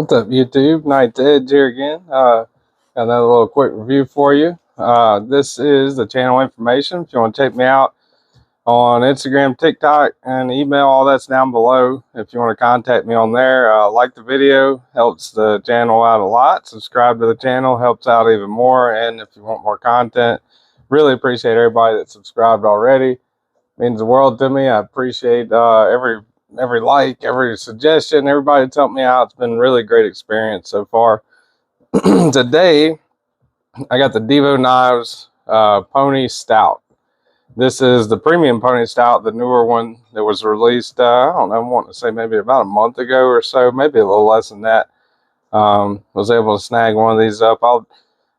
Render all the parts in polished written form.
What's up, YouTube? Knight's Edge here again. Got another little quick review for you. This is the channel information. If you want to check me out on Instagram, TikTok, and email, all that's down below. If you want to contact me on there, like the video, helps the channel out a lot. Subscribe to the channel, helps out even more. And if you want more content, really appreciate everybody that subscribed already. Means the world to me. I appreciate every like, every suggestion, everybody that's helped me out. It's been a really great experience so far. Today, I got the Divo Knives Pony Stout. This is the premium Pony Stout, the newer one that was released, I don't know, I want to say maybe about a month ago or so, maybe a little less than that. Was able to snag one of these up.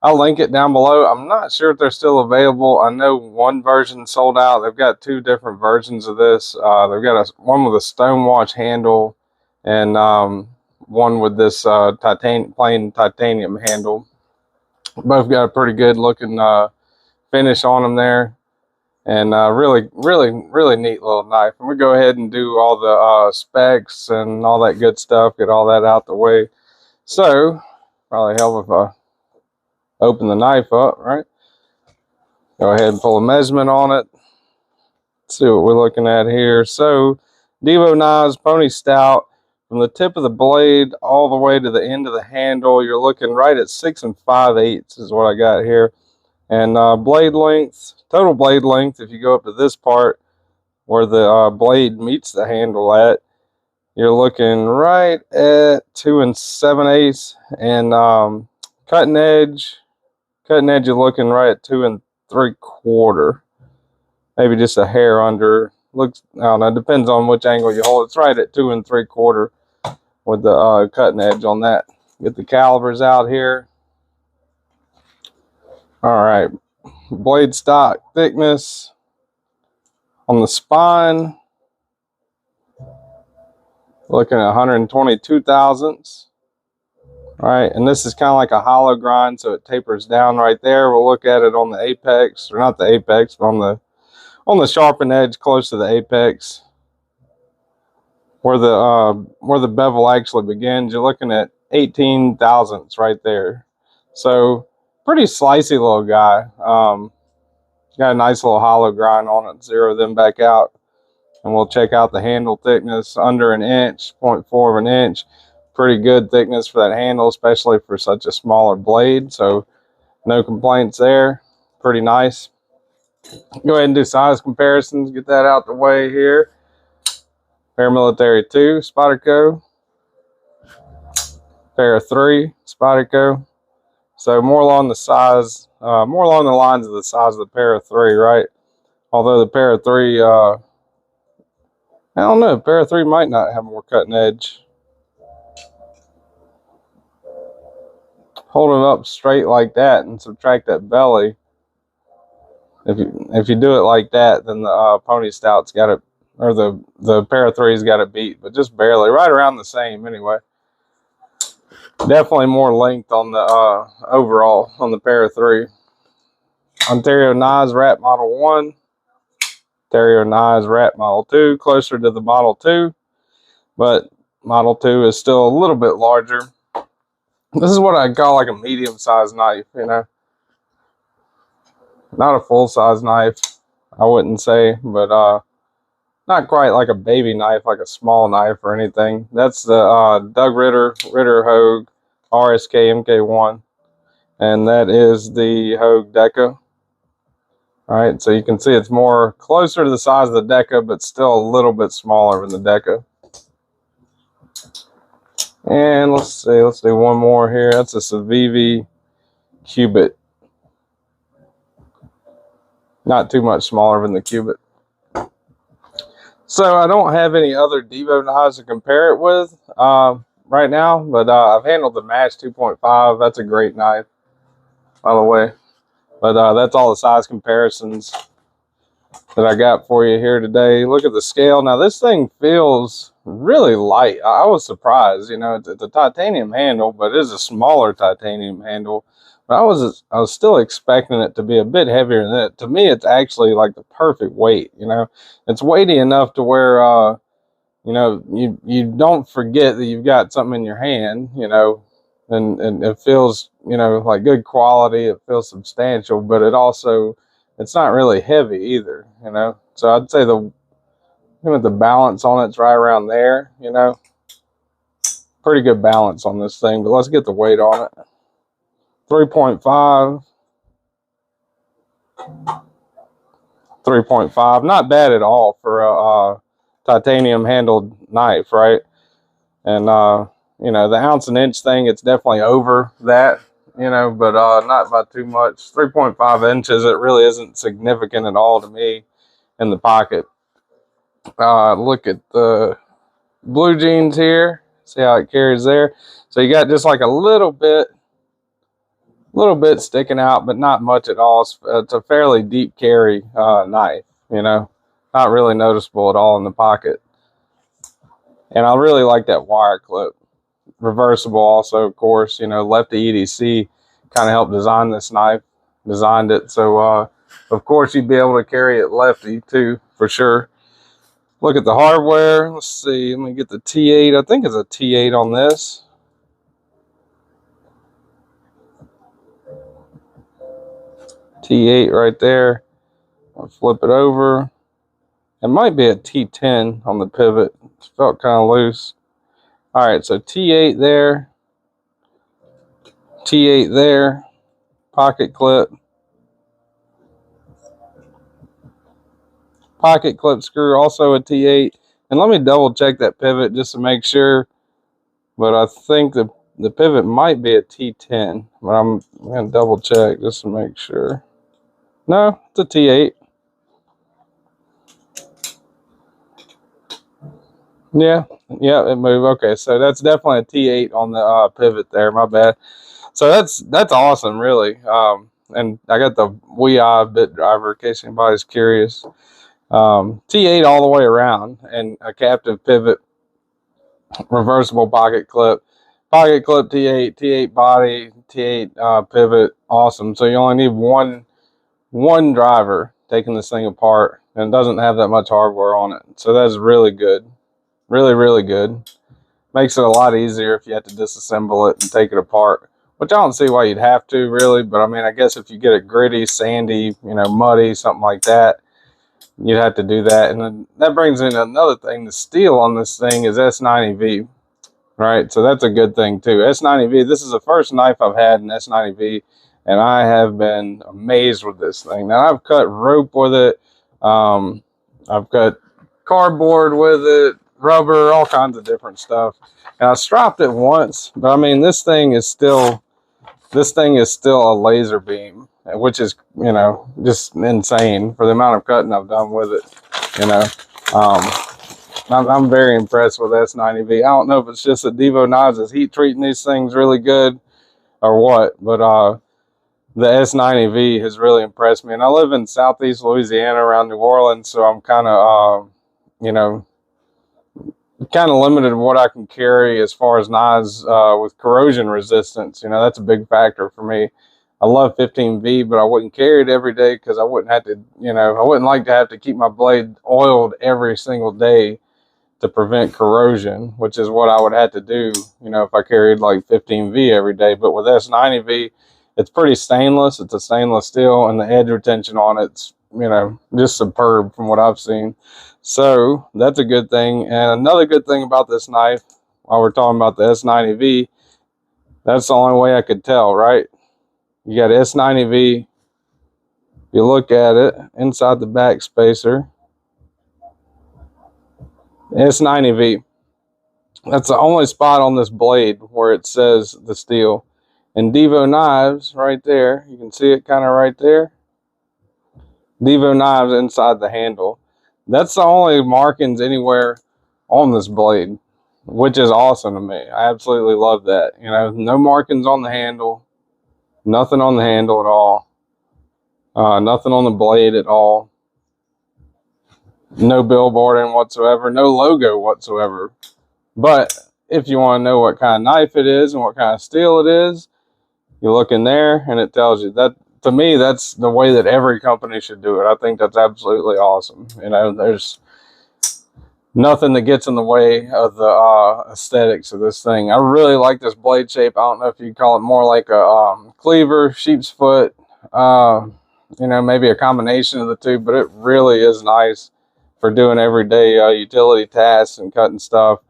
I'll link it down below. I'm not sure if they're still available. I know one version sold out. They've got two different versions of this. They've got one with a stonewash handle and one with this plain titanium handle. Both got a pretty good looking finish on them there. And really neat little knife. I'm going to go ahead and do all the specs and all that good stuff, get all that out the way. So, probably help if I open the knife up, right? Go ahead and pull a measurement on it. Let's see what we're looking at here. So, Divo Knives Pony Stout, from the tip of the blade all the way to the end of the handle, you're looking right at 6 5/8 is what I got here. And blade length, total blade length, if you go up to this part where the blade meets the handle at, you're looking right at 2 7/8. And cutting edge, you're looking right at 2 3/4, maybe just a hair under. Looks, I don't know, depends on which angle you hold. It's right at 2 3/4 with the cutting edge on that. Get the calibers out here. All right, blade stock thickness on the spine, looking at 122 thousandths. All right, and this is kind of like a hollow grind, so it tapers down right there. We'll look at it on the apex, or not the apex, but on the sharpened edge close to the apex, where the bevel actually begins. You're looking at 18 thousandths right there. So pretty slicey little guy. Got a nice little hollow grind on it. Zero them back out, and we'll check out the handle thickness. Under an inch, 0.4 of an inch. Pretty good thickness for that handle, especially for such a smaller blade. So no complaints there. Pretty nice. Go ahead and do size comparisons. Get that out the way here. Paramilitary 2 Spyderco, Para 3 Spyderco. So more along the size, more along the lines of the size of the Para 3, right? Although the Para 3, I don't know, Para 3 might not have more cutting edge. Hold it up straight like that and subtract that belly. If you do it like that, then the Pony Stout's got it, or the Para 3's got it beat, but just barely, right around the same anyway. Definitely more length on the overall on the Para 3. Ontario Knives Wrap Model 1, Ontario Knives Wrap Model 2, closer to the Model 2, but Model 2 is still a little bit larger. This is what I call like a medium-sized knife, you know. Not a full-size knife, I wouldn't say, but not quite like a baby knife, like a small knife or anything. That's the Doug Ritter Hogue RSK MK1, and that is the Hogue Deca. All right, so you can see it's more closer to the size of the Deca, but still a little bit smaller than the Deca. And let's see, let's do one more here. That's a Civivi Cubit. Not too much smaller than the Cubit. So I don't have any other Divo knives to compare it with right now, but I've handled the Match 2.5. That's a great knife, by the way. But that's all the size comparisons that I got for you here today. Look at the scale. Now this thing feels really light. I was surprised. You know, it's a titanium handle, but it is a smaller titanium handle. But I was still expecting it to be a bit heavier than that. To me, it's actually like the perfect weight. You know, it's weighty enough to where you know, you don't forget that you've got something in your hand, you know, and it feels, you know, like good quality. It feels substantial, but it's not really heavy either, you know. So I'd say the balance on it's right around there, you know. Pretty good balance on this thing, but let's get the weight on it. 3.5. 3.5, not bad at all for a titanium handled knife, right? And you know, the ounce and inch thing, it's definitely over that, you know, but not by too much. 3.5 inches, it really isn't significant at all to me in the pocket. Look at the blue jeans here. See how it carries there. So you got just like a little bit sticking out, but not much at all. It's a fairly deep carry knife, you know, not really noticeable at all in the pocket. And I really like that wire clip. Reversible also, of course, you know, Lefty EDC kind of helped design this knife, designed it. So, of course, you'd be able to carry it lefty too, for sure. Look at the hardware. Let's see. Let me get the T8. I think it's a T8 on this. T8 right there. I'll flip it over. It might be a T10 on the pivot. It felt kind of loose. All right, so T8 there. T8 there. Pocket clip. Pocket clip screw, also a T8. And let me double check that pivot just to make sure. But I think the pivot might be a T10. But I'm going to double check just to make sure. No, it's a T8. Yeah, it moved. Okay, so that's definitely a T8 on the pivot there. My bad. So that's awesome, really. And I got the WeEye bit driver in case anybody's curious. T8 all the way around, and a captive pivot, reversible pocket clip T8, T8 body, T8 pivot. Awesome. So you only need one driver taking this thing apart, and it doesn't have that much hardware on it. So that's really good. Really, really good. Makes it a lot easier if you have to disassemble it and take it apart, which I don't see why you'd have to, really. But I mean, I guess if you get it gritty, sandy, you know, muddy, something like that, you'd have to do that. And then that brings in another thing. The steel on this thing is S90V, right? So that's a good thing too. S90V, this is the first knife I've had in S90V, and I have been amazed with this thing. Now, I've cut rope with it. I've cut cardboard with it, rubber, all kinds of different stuff. And I stropped it once, but I mean, this thing is still a laser beam, which is, you know, just insane for the amount of cutting I've done with it, you know. I'm very impressed with S90V. I don't know if it's just that Divo Knives is heat treating these things really good or what, but the S90V has really impressed me. And I live in southeast Louisiana around New Orleans, so I'm kind of, you know, kind of limited in what I can carry as far as knives with corrosion resistance. You know, that's a big factor for me. I love 15V, but I wouldn't carry it every day because I wouldn't have to, you know, I wouldn't like to have to keep my blade oiled every single day to prevent corrosion, which is what I would have to do, you know, if I carried like 15V every day. But with S90V, it's pretty stainless. It's a stainless steel, and the edge retention on it's, you know, just superb from what I've seen. So that's a good thing. And another good thing about this knife, while we're talking about the S90V, that's the only way I could tell, right? You got S90V. If you look at it inside the back spacer, S90V. That's the only spot on this blade where it says the steel. And Divo Knives, right there, you can see it kind of right there. Divo Knives inside the handle. That's the only markings anywhere on this blade, which is awesome to me. I absolutely love that. You know, no markings on the handle, nothing on the handle at all, nothing on the blade at all, no billboarding whatsoever, no logo whatsoever. But if you want to know what kind of knife it is and what kind of steel it is, you look in there and it tells you. That, to me, that's the way that every company should do it. I think that's absolutely awesome. You know, there's nothing that gets in the way of the aesthetics of this thing. I really like this blade shape. I don't know if you call it more like a cleaver, sheep's foot, you know, maybe a combination of the two, but it really is nice for doing everyday utility tasks and cutting stuff.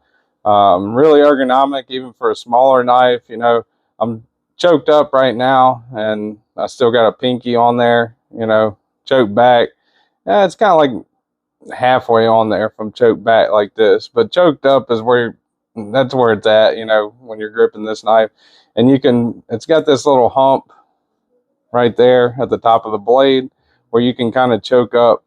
Really ergonomic, even for a smaller knife. You know, I'm choked up right now, and I still got a pinky on there, you know, choked back. Yeah, it's kind of like halfway on there from choked back like this, but choked up is where that's where it's at, you know, when you're gripping this knife. And you can, it's got this little hump right there at the top of the blade where you can kind of choke up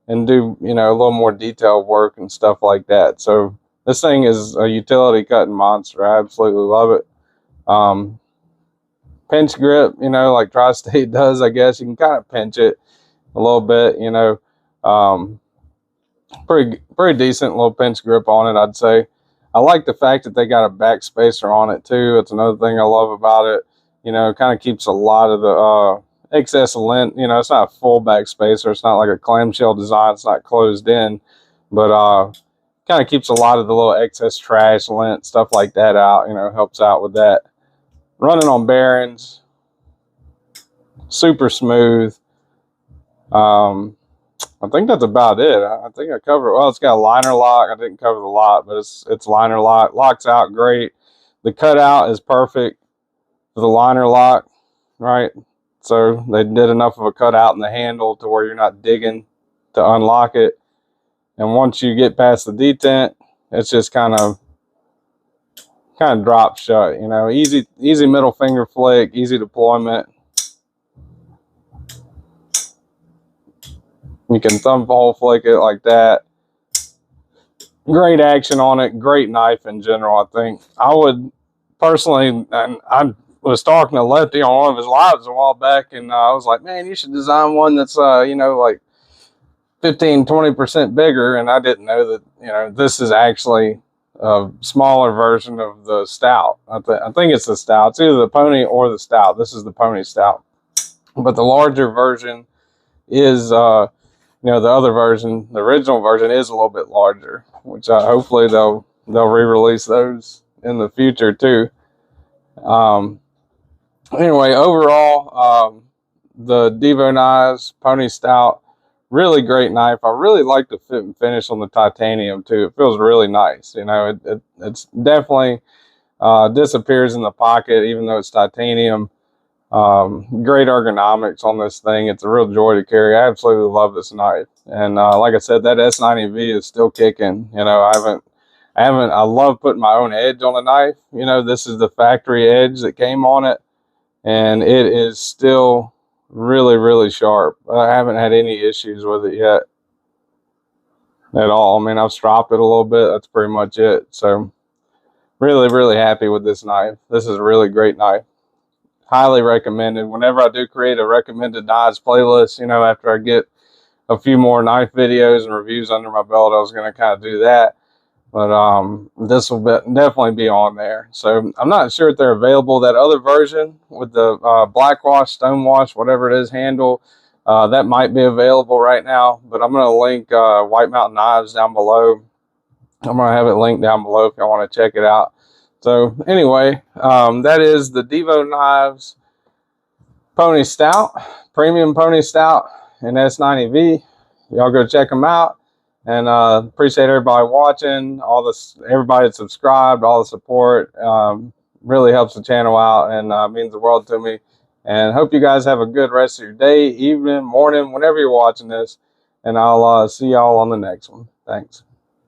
and do, you know, a little more detailed work and stuff like that. So this thing is a utility cutting monster. I absolutely love it. Pinch grip, you know, like Tri-State does, I guess. You can kind of pinch it a little bit, you know. Pretty decent little pinch grip on it, I'd say. I like the fact that they got a back spacer on it too. It's another thing I love about it. You know, it kind of keeps a lot of the excess lint. You know, it's not a full back spacer. It's not like a clamshell design. It's not closed in, but kind of keeps a lot of the little excess trash, lint, stuff like that out. You know, helps out with that. Running on bearings, super smooth. I think that's about it. I think I covered it. Well, it's got a liner lock. I didn't cover the lock, but it's liner lock. Locks out great. The cutout is perfect for the liner lock, right? So they did enough of a cutout in the handle to where you're not digging to unlock it. And once you get past the detent, it's just kind of drops shut. You know, easy middle finger flick, easy deployment. You can thumb hole flick it like that. Great action on it. Great knife in general, I think. I would personally, and I was talking to Lefty on one of his lives a while back, and I was like, man, you should design one that's, you know, like 15-20% bigger. And I didn't know that, you know, this is actually a smaller version of the Stout. I think it's the Stout. It's either the Pony or the Stout. This is the Pony Stout. But the larger version is, you know, the other version, the original version, is a little bit larger, which hopefully they'll re-release those in the future too. Anyway, overall, the Divo Knives Pony Stout, really great knife. I really like the fit and finish on the titanium too. It feels really nice. You know, it's definitely disappears in the pocket, even though it's titanium. Great ergonomics on this thing. It's a real joy to carry. I absolutely love this knife. And like I said, that S90V is still kicking. You know, I love putting my own edge on a knife. You know, this is the factory edge that came on it, and it is still really, really sharp. I haven't had any issues with it yet at all. I mean, I've stropped it a little bit. That's pretty much it. So really, really happy with this knife. This is a really great knife. Highly recommended. Whenever I do create a recommended knives playlist, you know, after I get a few more knife videos and reviews under my belt, I was going to kind of do that. But this will definitely be on there. So I'm not sure if they're available. That other version with the blackwash, stonewash, whatever it is, handle, that might be available right now. But I'm going to link White Mountain Knives down below. I'm going to have it linked down below if y'all want to check it out. So anyway, that is the Divo Knives Pony Stout, Premium Pony Stout in S90V. Y'all go check them out. And appreciate everybody watching, everybody that subscribed, all the support. Really helps the channel out and means the world to me. And hope you guys have a good rest of your day, evening, morning, whenever you're watching this. And I'll see y'all on the next one. Thanks.